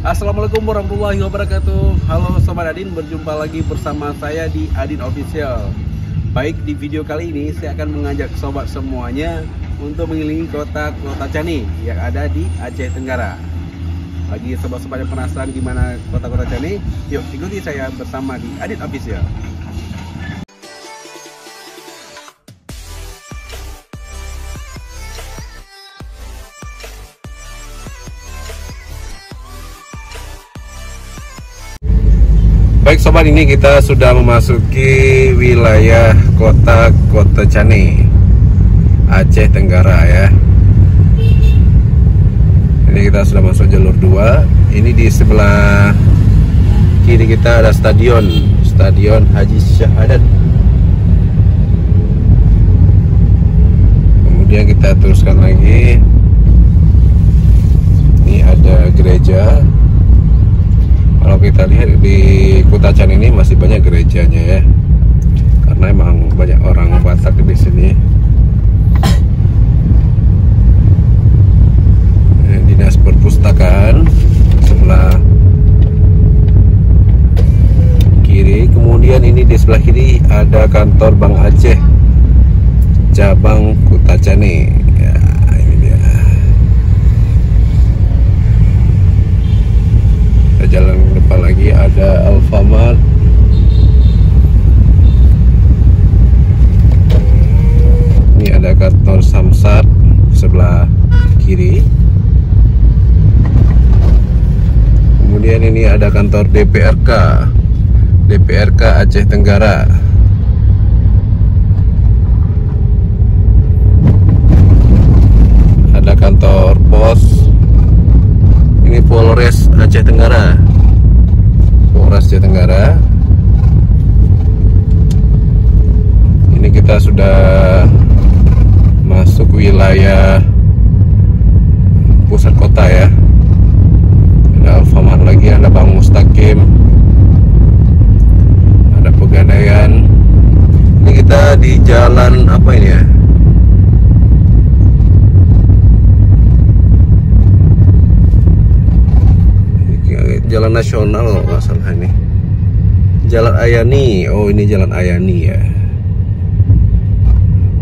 Assalamualaikum warahmatullahi wabarakatuh. Halo Sobat Adin, berjumpa lagi bersama saya di Adin Official. Baik, di video kali ini saya akan mengajak sobat semuanya untuk mengelilingi kota Cani yang ada di Aceh Tenggara. Bagi sobat-sobat yang penasaran gimana kota Cani, yuk ikuti saya bersama di Adin Official. Baik sobat, ini kita sudah memasuki wilayah kota Cani, Aceh Tenggara ya. Ini kita sudah masuk jalur 2. Ini di sebelah kiri kita ada Stadion Haji Syahadat. Kemudian kita teruskan lagi. Ini ada gereja. Kalau kita lihat di Kota Cani ini masih banyak gerejanya ya, karena emang banyak orang Batak di sini. Dinas perpustakaan sebelah kiri. Kemudian ini di sebelah kiri ada kantor Bank Aceh cabang Kota Cani. Ya, ini dia. Jalan depan lagi ada Alfamart. Ini ada kantor Samsat sebelah kiri. Kemudian ini ada kantor DPRK Aceh Tenggara. Ada kantor pos. Ini Polres Aceh Tenggara. Ini kita sudah masuk wilayah pusat kota ya. Ada Alfamart lagi, ada Bank Mustaqim, ada Pegadaian. Ini kita di jalan apa ini ya? Jalan nasional kalau nggak salah ini. Jalan Ayani. Oh, ini Jalan Ayani ya.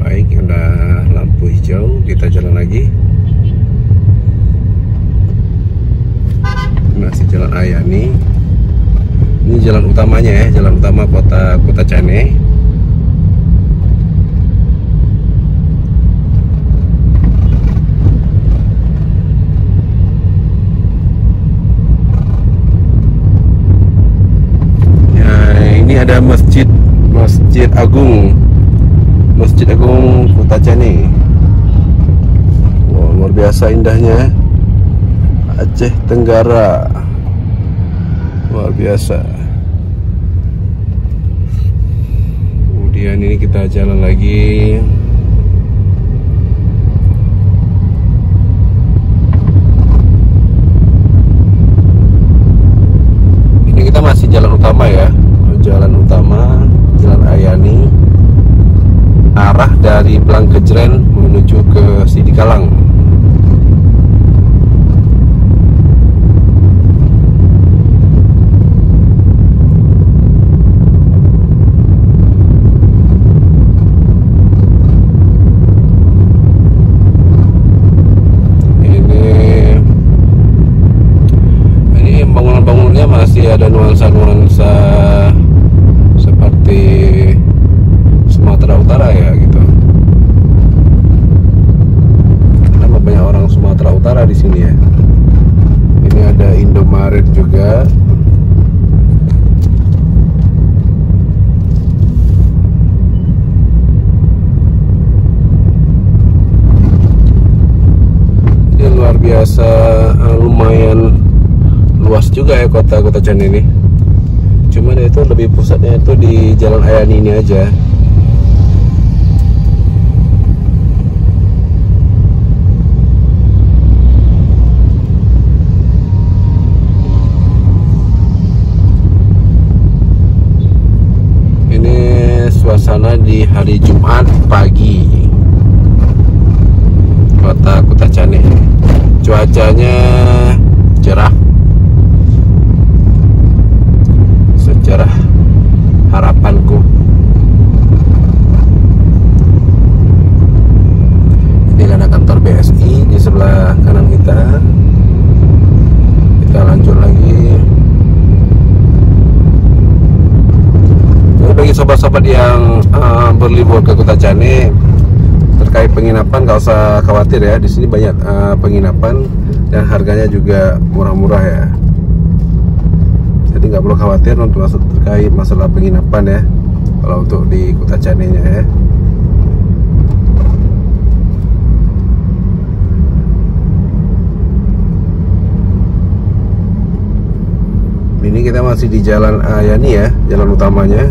Baik, udah lampu hijau, kita jalan lagi. Masih Jalan Ayani. Ini jalan utamanya ya, jalan utama kota Cani. Ada Masjid Agung Kota Cani. Wow, luar biasa indahnya Aceh Tenggara, luar biasa. Kemudian ini kita jalan lagi. Ini kita masih jalan utama ya, Jalan Ayani, arah dari Blangkejren menuju ke Sidikalang. Ini bangunan-bangunannya masih ada nuansa-nuansa seperti Sumatera Utara ya gitu. Karena banyak orang Sumatera Utara di sini ya. Ini ada Indomaret juga. Ini luar biasa, lumayan luas juga ya kota Cani ini. Cuman itu lebih pusatnya itu di Jalan Ayani ini aja. Ini suasana di hari Jumat pagi kota Cani. Cuacanya cerah, sobat-sobat yang berlibur ke Kota Cane, terkait penginapan nggak usah khawatir ya. Di sini banyak penginapan dan harganya juga murah-murah ya. Jadi nggak perlu khawatir untuk terkait masalah penginapan ya, kalau untuk di Kota Cane nya ya. Ini kita masih di Jalan Ayani ya, jalan utamanya.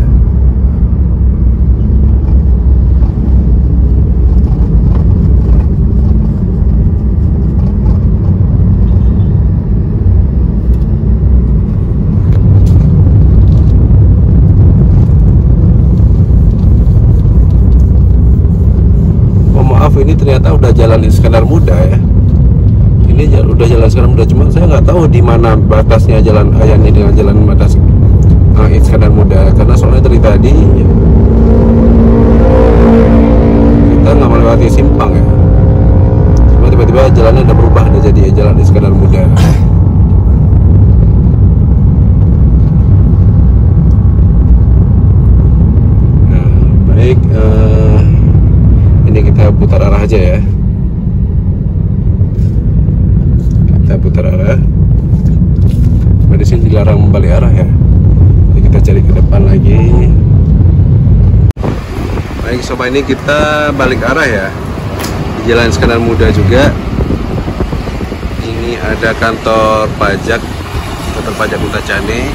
Oh maaf, ini ternyata udah Jalan Iskandar Muda ya. Ini udah Jalan Iskandar Muda, cuma saya nggak tahu di mana batasnya Jalan Ayani dengan Jalan batas Iskandar Muda, karena soalnya dari tadi kita nggak melewati simpang ya, cuma tiba-tiba jalannya udah berubah, udah jadi Jalan Iskandar Muda. Nah, baik, ini kita putar arah aja ya. Putar arah. Nah, di sini dilarang membalik arah ya. Jadi kita cari ke depan lagi. Baik sobat, ini kita balik arah ya. Di Jalan Iskandar Muda juga. Ini ada kantor pajak Kota Cane.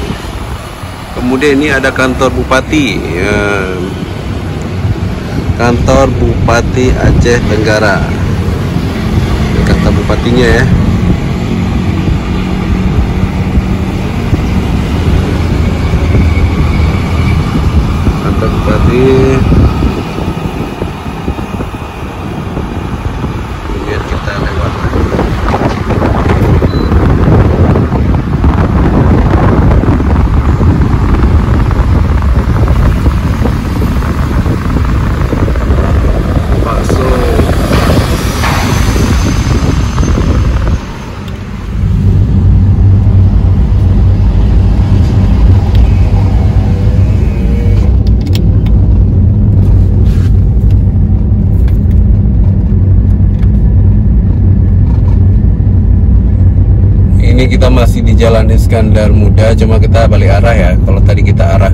Kemudian ini ada kantor Bupati ya. Kantor Bupati Aceh Tenggara. Ini kantor bupatinya ya. Bupati. Kemudian kita lewat bakso. Ini kita masih di Jalan Iskandar Muda, cuma kita balik arah ya. Kalau tadi kita arah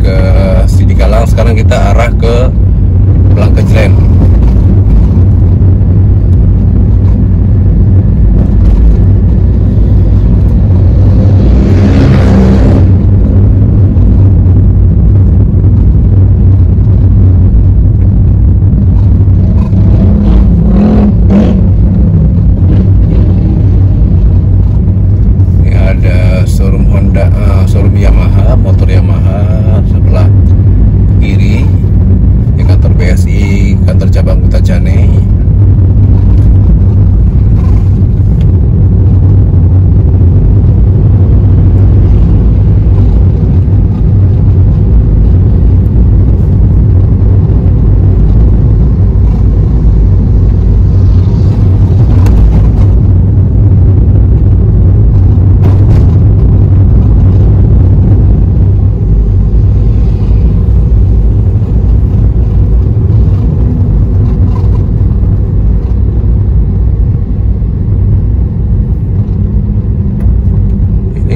ke Sidikalang, sekarang kita arah ke Blangkejreng. Showroom Yamaha, motor Yamaha. Sebelah kiri di kantor BSI, kantor cabang Kota Cane.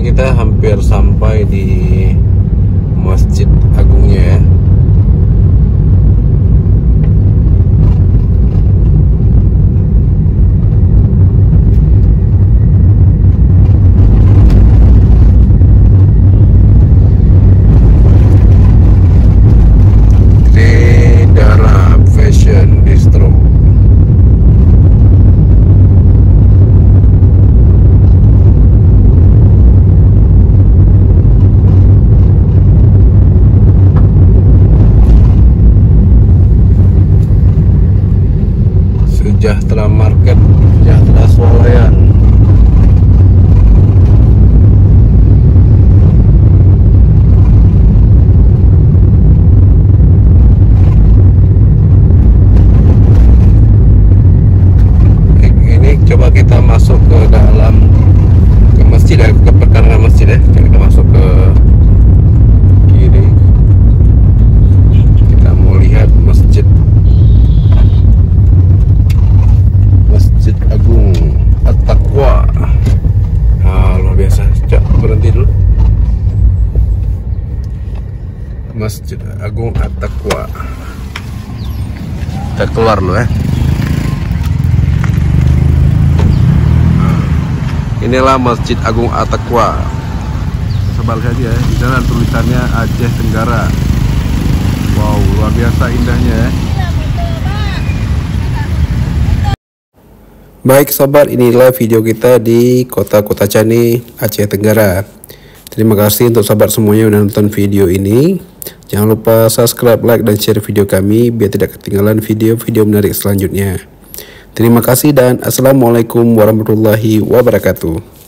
Kita hampir sampai di Masjid Agungnya ya. Tredara Fashion Distro. Cak, berhenti dulu. Masjid Agung At-Taqwa. Kita keluar dulu ya. Inilah Masjid Agung At-Taqwa. Sebalik saja ya. Di sana tulisannya Aceh Tenggara. Wow, luar biasa indahnya ya. Baik sobat, inilah video kita di Kota Kotacani, Aceh Tenggara. Terima kasih untuk sobat semuanya yang udah nonton video ini. Jangan lupa subscribe, like, dan share video kami biar tidak ketinggalan video-video menarik selanjutnya. Terima kasih dan assalamualaikum warahmatullahi wabarakatuh.